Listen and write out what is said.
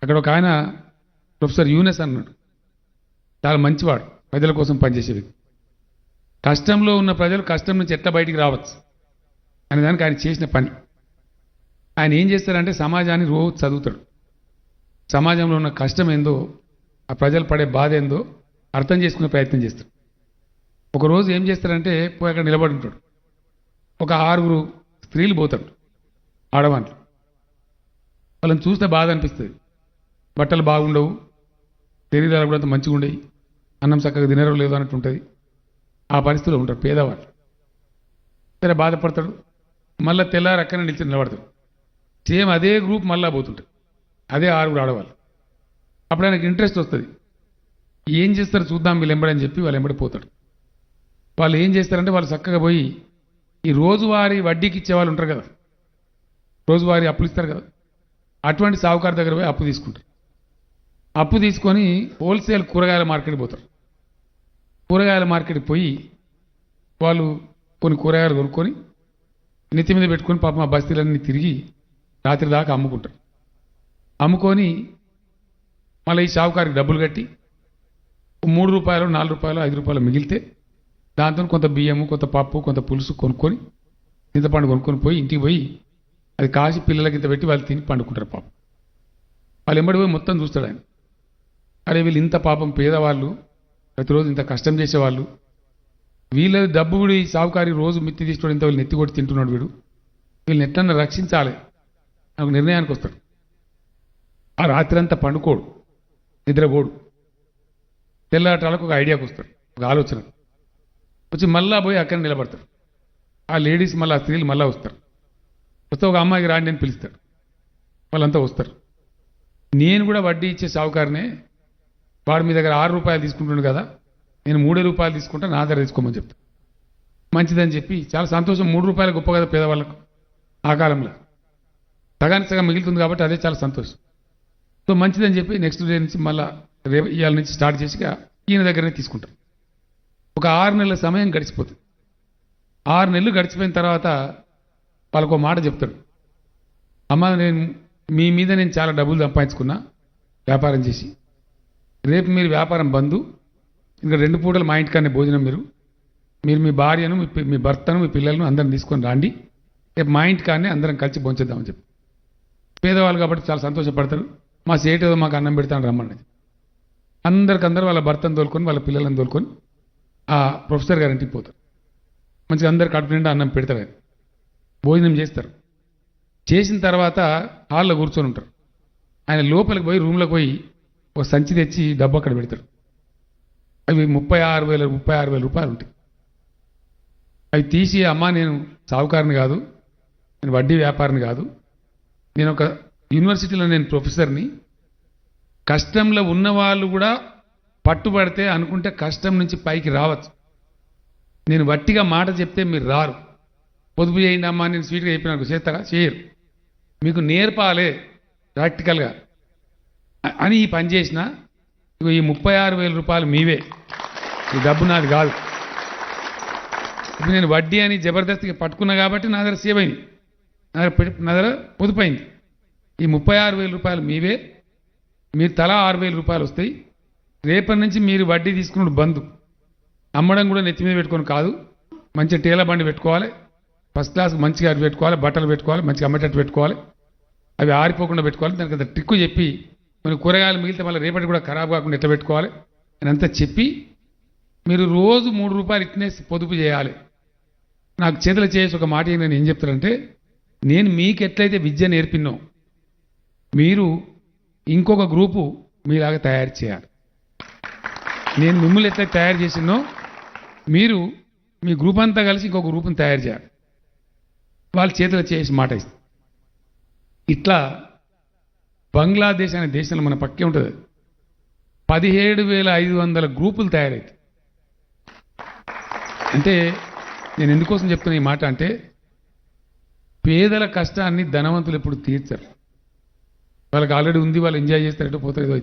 అక్కడ ఒక ఆయన ప్రొఫెసర్ యూనెస్ అన్నాడు, చాలా మంచివాడు, ప్రజల కోసం పనిచేసే వ్యక్తి. కష్టంలో ఉన్న ప్రజలు కష్టం నుంచి ఎట్లా బయటికి రావచ్చు అనే దానికి ఆయన చేసిన పని. ఆయన ఏం చేస్తారంటే సమాజాన్ని రోజు చదువుతాడు, సమాజంలో ఉన్న కష్టం ఏందో, ఆ ప్రజలు పడే బాధ ఏందో అర్థం చేసుకునే ప్రయత్నం చేస్తాడు. ఒకరోజు ఏం చేస్తారంటే పోయి అక్కడ నిలబడి ఉంటాడు, ఒక 6 స్త్రీలు పోతాడు, ఆడవాళ్ళు. వాళ్ళని చూస్తే బాధ అనిపిస్తుంది, బట్టలు బాగుండవు, శరీరాలు కూడా అంత మంచిగా ఉండవు, అన్నం చక్కగా తినరో లేదో అన్నట్టు ఉంటుంది. ఆ పరిస్థితిలో ఉంటారు పేదవాళ్ళు. సరే బాధపడతాడు, మళ్ళీ తెల్లారి అక్కనే నిలిచి నిలబడతాడు. సేమ్ అదే గ్రూప్ మళ్ళా పోతుంటాడు, అదే 6 ఆడవాళ్ళు. అప్పుడు ఆయనకి ఇంట్రెస్ట్ వస్తుంది, ఏం చేస్తారు చూద్దాం వీళ్ళు ఎంబడని చెప్పి వాళ్ళు ఎంబడి పోతాడు. వాళ్ళు ఏం చేస్తారంటే వాళ్ళు చక్కగా పోయి ఈ రోజువారీ వడ్డీకి ఇచ్చే వాళ్ళు ఉంటారు కదా, రోజువారీ అప్పులు ఇస్తారు కదా, అటువంటి సావుకారు దగ్గర పోయి అప్పు తీసుకుంటారు. అప్పు తీసుకొని హోల్సేల్ కూరగాయల మార్కెట్కి పోతారు. కూరగాయల మార్కెట్కి పోయి వాళ్ళు కొన్ని కూరగాయలు కొనుక్కొని నెత్తి మీద పెట్టుకొని పాపం ఆ బస్తీలన్నీ తిరిగి రాత్రి దాకా అమ్ముకుంటారు. అమ్ముకొని మళ్ళీ ఈ షావుకారికి డబ్బులు కట్టి 3 రూపాయలు 4 రూపాయలు 5 రూపాయలు మిగిలితే దాంతో కొంత బియ్యము, కొంత పప్పు, కొంత పులుసు కొనుక్కొని చింతపండు కొనుక్కొని పోయి ఇంటికి పోయి అది కాసి పిల్లలకి ఇంత పెట్టి వాళ్ళు తిని పండుకుంటారు. పాపం వాళ్ళు ఎంబడి పోయి మొత్తం చూస్తాడు ఆయన. అరే వీళ్ళు ఇంత పాపం పేదవాళ్ళు, ప్రతిరోజు ఇంత కష్టం చేసేవాళ్ళు, వీళ్ళ డబ్బు కూడా ఈ సావుకారి రోజు మిత్తి తీసుకోవడం ఇంత వీళ్ళు నెత్తి కొట్టి తింటున్నాడు, వీళ్ళని ఎట్లన్నా రక్షించాలి నాకు నిర్ణయానికి వస్తాడు. ఆ రాత్రి అంతా పండుకోడు, నిద్రపోడు. తెల్లాటాలకు ఒక ఐడియాకి వస్తాడు, ఒక ఆలోచన వచ్చి మళ్ళా పోయి అక్కడ నిలబడతాడు. ఆ లేడీస్ మళ్ళీ ఆ స్త్రీలు మళ్ళీ వస్తారు. వస్తే ఒక అమ్మాయికి రాండి అని పిలుస్తాడు, వాళ్ళంతా వస్తారు. నేను కూడా వడ్డీ ఇచ్చే సావుకారినే, వాడు మీ దగ్గర 6 రూపాయలు తీసుకుంటున్నాడు కదా, నేను 3 రూపాయలు తీసుకుంటా, నా దగ్గర తీసుకోమని చెప్తాను. మంచిదని చెప్పి చాలా సంతోషం, 3 రూపాయలు గొప్ప కదా పేదవాళ్ళకు ఆ కాలంలో, సగానికి సగం మిగులుతుంది కాబట్టి అదే చాలా సంతోషం. సో మంచిదని చెప్పి నెక్స్ట్ డే నుంచి మళ్ళీ ఇవాళ నుంచి స్టార్ట్ చేసి ఈయన దగ్గరనే తీసుకుంటాం. ఒక 6 నెలల సమయం గడిచిపోతుంది. 6 నెలలు గడిచిపోయిన తర్వాత వాళ్ళకు ఒక మాట చెప్తాడు, అమ్మ నేను మీ మీద నేను చాలా డబ్బులు సంపాదించుకున్నా వ్యాపారం చేసి, రేపు మీరు వ్యాపారం బంధు, ఇంకా 2 పూటలు మా ఇంటికానే భోజనం, మీరు మీ భార్యను మీ భర్తను మీ పిల్లలను అందరం తీసుకొని రండి, రేపు మా ఇంటికానే అందరం కలిసి భోంచేద్దామని చెప్పి. పేదవాళ్ళు కాబట్టి చాలా సంతోషపడతారు, మా సేటు ఏదో మాకు అన్నం పెడతాను రమ్మన్నది. అందరికందరూ వాళ్ళ భర్తను తోలుకొని వాళ్ళ పిల్లలను తోలుకొని ఆ ప్రొఫెసర్ గారి ఇంటికి పోతారు. మంచిగా అందరు కడుపు నిండా అన్నం పెడతారు, ఆయన భోజనం చేస్తారు. చేసిన తర్వాత హాల్లో కూర్చొని ఉంటారు. ఆయన లోపలికి పోయి రూమ్లోకి పోయి ఒక సంచి తెచ్చి డబ్బు అక్కడ పెడతాడు. అవి 36,000 రూపాయలు ఉంటాయి. అవి తీసి, అమ్మ నేను సావుకారిని కాదు, నేను వడ్డీ వ్యాపారిని కాదు, నేను ఒక యూనివర్సిటీలో నేను ప్రొఫెసర్ని, కష్టంలో ఉన్నవాళ్ళు కూడా పట్టుబడితే అనుకుంటే కష్టం నుంచి పైకి రావచ్చు. నేను వట్టిగా మాట చెప్తే మీరు రారు, పొదుపు చేయండి అమ్మా నేను స్వీట్గా చెప్పినాను చేస్తాగా చేయరు, మీకు నేర్పాలే ప్రాక్టికల్గా అని ఈ పని చేసిన ఈ 36,000 రూపాయలు మీవే, ఈ డబ్బు నాది కాదు. ఇప్పుడు నేను వడ్డీ అని జబర్దస్తిగా పట్టుకున్నా కాబట్టి నా దగ్గర సేవ్ అయింది, నా దగ్గర పొదుపైంది. ఈ 36,000 రూపాయలు మీవే, మీరు తలా 6,000 రూపాయలు వస్తాయి. రేపటి నుంచి మీరు వడ్డీ తీసుకున్నాడు బంధు, అమ్మడం కూడా నెత్తి మీద పెట్టుకొని కాదు, మంచి టేల బండి పెట్టుకోవాలి, ఫస్ట్ క్లాస్ మంచిగా అవి పెట్టుకోవాలి, బట్టలు పెట్టుకోవాలి, మంచిగా అమ్మేటట్టు పెట్టుకోవాలి, అవి ఆరిపోకుండా పెట్టుకోవాలి. దానికి అంత ట్రిక్కు చెప్పి కొన్ని కూరగాయలు మిగిలితే మళ్ళీ రేపటి కూడా ఖరాబ్ కాకుండా ఎట్లా పెట్టుకోవాలి అని అంతా చెప్పి, మీరు రోజు 3 రూపాయలు ఇట్నే పొదుపు చేయాలి. నాకు చేతులు చేసి ఒక మాట నేను ఏం చెప్తానంటే, నేను మీకు ఎట్లయితే విద్య నేర్పినో మీరు ఇంకొక గ్రూపు మీలాగా తయారు చేయాలి. నేను మిమ్మల్ని ఎట్లయితే తయారు చేసినో మీరు మీ గ్రూప్ అంతా కలిసి ఇంకొక గ్రూప్ని తయారు చేయాలి. వాళ్ళ చేతులు చేసి మాట ఇస్తారు. ఇట్లా బంగ్లాదేశ్ అనే దేశంలో మన పక్కే ఉంటుంది, 17,500 గ్రూపులు తయారవుతాయి. అంటే నేను ఎందుకోసం చెప్తున్నా ఈ మాట అంటే, పేదల కష్టాన్ని ధనవంతులు ఎప్పుడు తీర్చరు. వాళ్ళకి ఆల్రెడీ ఉంది, వాళ్ళు ఎంజాయ్ చేస్తారు, ఎటు పోతారు,